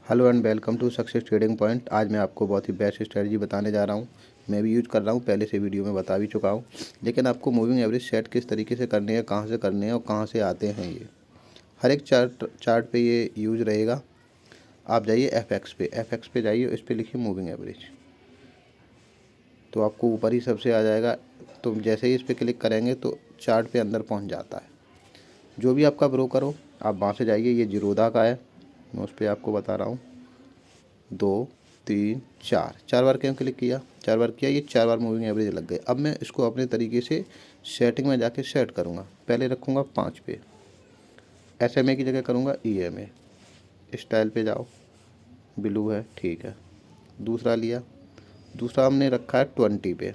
Hello and welcome to success trading point. आज मैं आपको बहुत ही बेस्ट स्ट्रेटजी बताने जा रहा हूँ। मैं भी यूज कर रहा हूँ, पहले से वीडियो में बता भी चुका हूँ। लेकिन आपको मूविंग एवरेज सेट किस तरीके से करने हैं, कहाँ से करने हैं और कहाँ से आते हैं, ये हर एक चार्ट पे ये यूज रहेगा। आप जाइए एफ एक्स पे जाइए, इस पर लिखिए मूविंग एवरेज, तो आपको ऊपर ही सबसे आ जाएगा। तो जैसे ही इस पर क्लिक करेंगे तो चार्ट पे अंदर पहुँच जाता है। जो भी आपका ब्रोकर हो, आप वहाँ से जाइए। ये जीरोधा का है, मैं उस पर आपको बता रहा हूँ। 2 3 4 बार क्यों क्लिक किया, 4 बार किया, ये 4 बार मूविंग एवरेज लग गए। अब मैं इसको अपने तरीके से सेटिंग में जाके सेट करूँगा। पहले रखूँगा 5 पे, SMA की जगह करूँगा EMA। स्टाइल पे जाओ, ब्लू है, ठीक है। दूसरा लिया, दूसरा हमने रखा है 20 पे,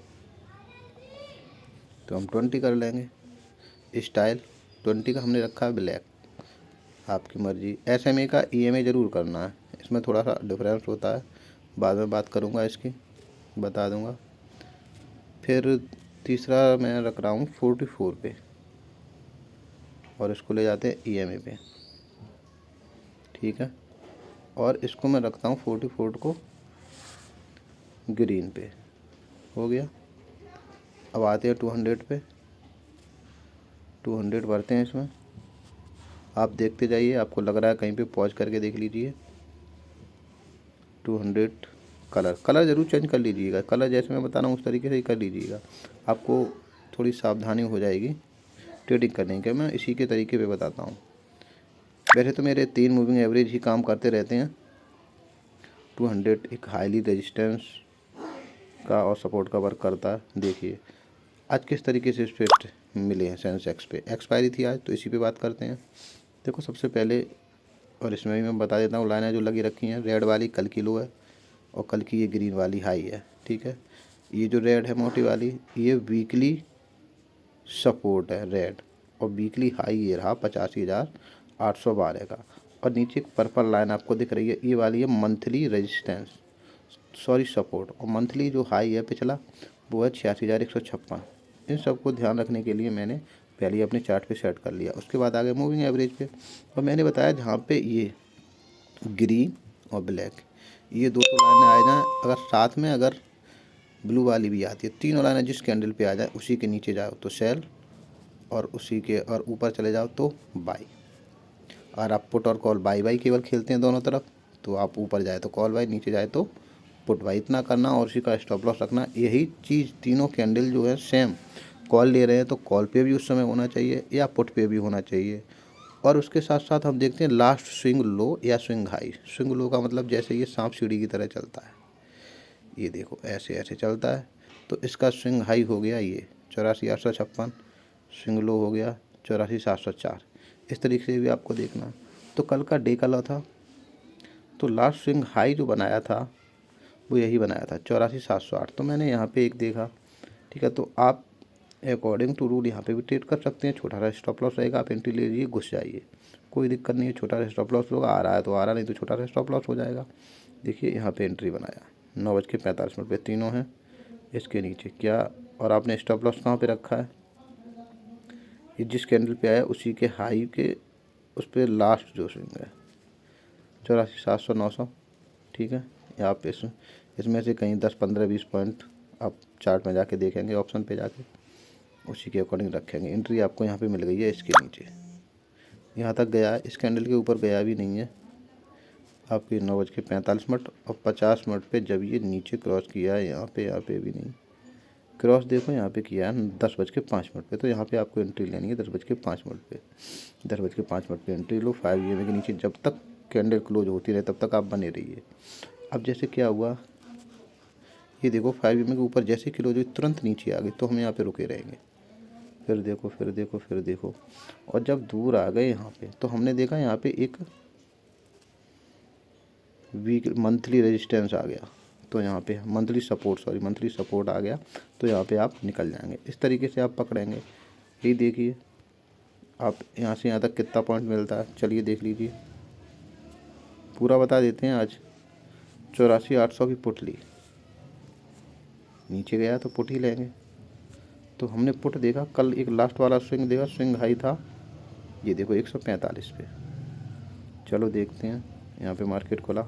तो हम 20 कर लेंगे। स्टाइल 20 का हमने रखा है ब्लैक, आपकी मर्जी। SMA का EMA ज़रूर करना है, इसमें थोड़ा सा डिफरेंस होता है, बाद में बात करूँगा, इसकी बता दूँगा। फिर तीसरा मैं रख रहा हूँ 44 पे, और इसको ले जाते हैं EMA पे, ठीक है। और इसको मैं रखता हूँ 44 को ग्रीन पे, हो गया। अब आते हैं 200 पे, 200 भरते हैं इसमें। आप देखते जाइए, आपको लग रहा है कहीं पे पॉज करके देख लीजिए। 200 कलर ज़रूर चेंज कर लीजिएगा। कलर जैसे मैं बता रहा हूँ उस तरीके से ही कर लीजिएगा, आपको थोड़ी सावधानी हो जाएगी ट्रेडिंग करने की। मैं इसी के तरीके पे बताता हूँ। वैसे तो मेरे 3 मूविंग एवरेज ही काम करते रहते हैं। 200 एक हाईली रेजिस्टेंस का और सपोर्ट का वर्क करता है। देखिए आज किस तरीके से स्विफ्ट मिले हैं सेंसेक्स पे। एक्सपायरी थी आज, तो इसी पे बात करते हैं। देखो सबसे पहले, और इसमें भी मैं बता देता हूँ, लाइनें जो लगी रखी हैं, रेड वाली कल की लो है और कल की ये ग्रीन वाली हाई है, ठीक है। ये जो रेड है मोटी वाली, ये वीकली सपोर्ट है रेड, और वीकली हाई ये रहा 85,812 का। और नीचे एक पर्पल लाइन आपको दिख रही है, ये वाली है मंथली रेजिस्टेंस, सॉरी सपोर्ट। और मंथली जो हाई है पिछला, वो है 86,156। इन सबको ध्यान रखने के लिए मैंने पहले ही अपने चार्ट पे सेट कर लिया। उसके बाद आगे मूविंग एवरेज पे, और मैंने बताया जहाँ पे ये ग्रीन और ब्लैक, ये दो लाइनें आ जाए, अगर साथ में अगर ब्लू वाली भी आती है, तीनों लाइनें जिस कैंडल पे आ जाए उसी के नीचे जाओ तो सेल, और उसी के और ऊपर चले जाओ तो बाई। और आप पुट और कॉल बाई बाई केवल खेलते हैं दोनों तरफ, तो आप ऊपर जाए तो कॉल बाई, नीचे जाए तो पुट बाई। इतना करना, और उसी का स्टॉप लॉस रखना। यही चीज़ तीनों कैंडल जो है सेम, कॉल ले रहे हैं तो कॉल पे भी उस समय होना चाहिए या पुट पे भी होना चाहिए। और उसके साथ साथ हम देखते हैं लास्ट स्विंग लो या स्विंग हाई। स्विंग लो का मतलब जैसे ये सांप सीढ़ी की तरह चलता है, ये देखो ऐसे ऐसे चलता है। तो इसका स्विंग हाई हो गया ये 84,856, स्विंग लो हो गया 84,704। इस तरीके से भी आपको देखना है। तो कल का डे कलर था, तो लास्ट स्विंग हाई जो बनाया था वो यही बनाया था 84,708। तो मैंने यहाँ पे एक देखा, ठीक है। तो आप अकॉर्डिंग टू रूल यहाँ पे भी ट्रेड कर सकते हैं। छोटा सा स्टॉप लॉस रहेगा, आप एंट्री ले लीजिए, घुस जाइए, कोई दिक्कत नहीं है। छोटा सा स्टॉप लॉस होगा, आ रहा है तो आ रहा, नहीं तो छोटा सा स्टॉप लॉस हो जाएगा। देखिए यहाँ पे एंट्री बनाया 9:45 पे, तीनों हैं इसके नीचे क्या। और आपने स्टॉप लॉस कहाँ पे रखा है, ये जिस कैंडल पे आया उसी के हाई के उस पर लास्ट जो स्विंग है 84,700 900, ठीक है। यहाँ पे इसमें से कहीं 10 15 20 पॉइंट आप चार्ट में जाके देखेंगे, ऑप्शन पे जाके उसी के अकॉर्डिंग रखेंगे। एंट्री आपको यहाँ पे मिल गई है इसके नीचे, यहाँ तक गया है, इस कैंडल के ऊपर गया भी नहीं है। आपके 9:45 और 50 पे जब ये नीचे क्रॉस किया है, यहाँ पे भी नहीं क्रॉस, देखो यहाँ पे किया है 10:05 पे। तो यहाँ पे आपको एंट्री लेनी है 10:05 पे। 10:05 पे एंट्री लो। 5 EMA के नीचे जब तक कैंडल क्लोज होती रहे तब तक आप बने रहिए। अब जैसे क्या हुआ, ये देखो 5 EMA के ऊपर जैसे क्लोज हुई तुरंत नीचे आ गई, तो हम यहाँ पे रुके रहेंगे। फिर देखो फिर देखो फिर देखो, और जब दूर आ गए यहाँ पे, तो हमने देखा यहाँ पे एक वीक मंथली रेजिस्टेंस आ गया, तो यहाँ पे मंथली सपोर्ट आ गया, तो यहाँ पे आप निकल जाएंगे। इस तरीके से आप पकड़ेंगे। यही देखिए आप यहाँ से यहाँ तक कितना पॉइंट मिलता है, चलिए देख लीजिए, पूरा बता देते हैं। आज 84,800 की पुट ली, नीचे गया तो पुट ही लेंगे। तो हमने पुट देखा, कल एक लास्ट वाला स्विंग देखा, स्विंग हाई था ये देखो 145 पे। चलो देखते हैं, यहाँ पे मार्केट खुला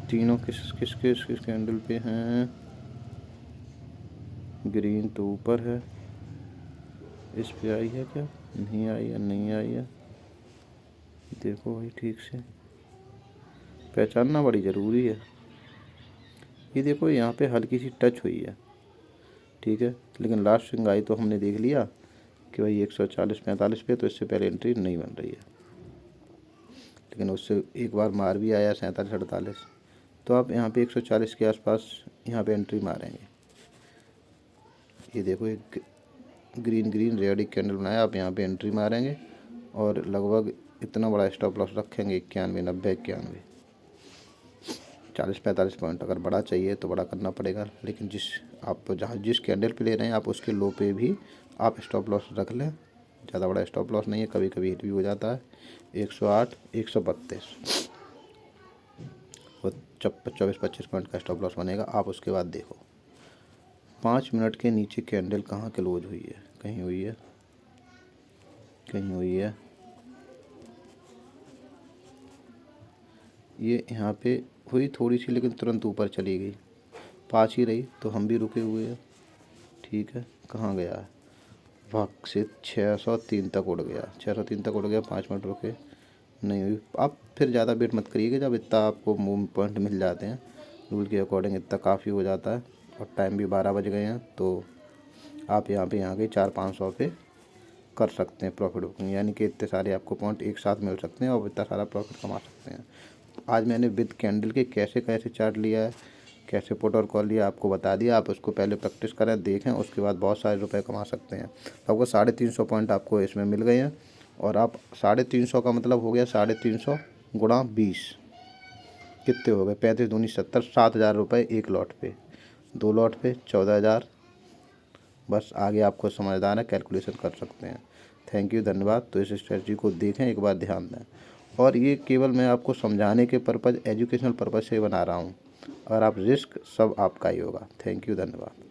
तीनों किस किस किस किस कैंडल पे हैं? ग्रीन तो ऊपर है, इस पे आई है क्या? नहीं आई है, नहीं आई है। देखो भाई ठीक से पहचानना बड़ी ज़रूरी है। ये देखो यहाँ पे हल्की सी टच हुई है, ठीक है, लेकिन लास्ट स्विंग आई तो हमने देख लिया कि भाई 140-45 पे, तो इससे पहले एंट्री नहीं बन रही है। लेकिन उससे एक बार मार भी आया 47-48, तो आप यहाँ पे 140 के आसपास यहाँ पे एंट्री मारेंगे। ये देखो एक ग्रीन ग्रीन रेड एक कैंडल बनाया, आप यहाँ पे एंट्री मारेंगे और लगभग इतना बड़ा स्टॉप लॉस रखेंगे 91, 90, 91, 40-45 पॉइंट। अगर बड़ा चाहिए तो बड़ा करना पड़ेगा, लेकिन जिस कैंडल पे ले रहे हैं आप उसके लो पे भी आप स्टॉप लॉस रख लें। ज़्यादा बड़ा स्टॉप लॉस नहीं है, कभी कभी हिट भी हो जाता है। 108, 132 वो 24-25 पॉइंट का स्टॉप लॉस बनेगा। आप उसके बाद देखो 5 मिनट के नीचे कैंडल कहाँ क्लोज हुई है, कहीं हुई है, कहीं हुई है। ये यहाँ पे हुई थोड़ी सी, लेकिन तुरंत ऊपर चली गई, 5 ही रही, तो हम भी रुके हुए हैं, ठीक है। कहाँ गया है? भाग से 603 तक उड़ गया, 603 तक उड़ गया, 5 मिनट रुके, नहीं हुई। आप फिर ज़्यादा वेट मत करिएगा, जब इतना आपको मूव पॉइंट मिल जाते हैं रूल के अकॉर्डिंग इतना काफ़ी हो जाता है। और टाइम भी 12 बज गए हैं, तो आप यहाँ के 400-500 पे कर सकते हैं प्रॉफिट बुकिंग, यानी कि इतने सारे आपको पॉइंट एक साथ मिल सकते हैं और इतना सारा प्रॉफिट कमा सकते हैं। आज मैंने विद कैंडल के कैसे कैसे चार्ट लिया है, कैसे पुट और कॉल लिया, आपको बता दिया। आप उसको पहले प्रैक्टिस करें, देखें, उसके बाद बहुत सारे रुपए कमा सकते हैं। आपको 350 पॉइंट आपको इसमें मिल गए हैं, और आप 350 का मतलब हो गया 350 गुणा 20, कितने हो गए? 35 दूनी 70, 7,000 रुपये एक लॉट पे, 2 लॉट पे 14,000। बस आगे आपको समझदार है, कैलकुलेशन कर सकते हैं। थैंक यू, धन्यवाद। तो इस स्ट्रेटजी को देखें, एक बार ध्यान दें। और ये केवल मैं आपको समझाने के पर्पज़, एजुकेशनल पर्पज़ से बना रहा हूँ। और आप रिस्क सब आपका ही होगा। थैंक यू, धन्यवाद।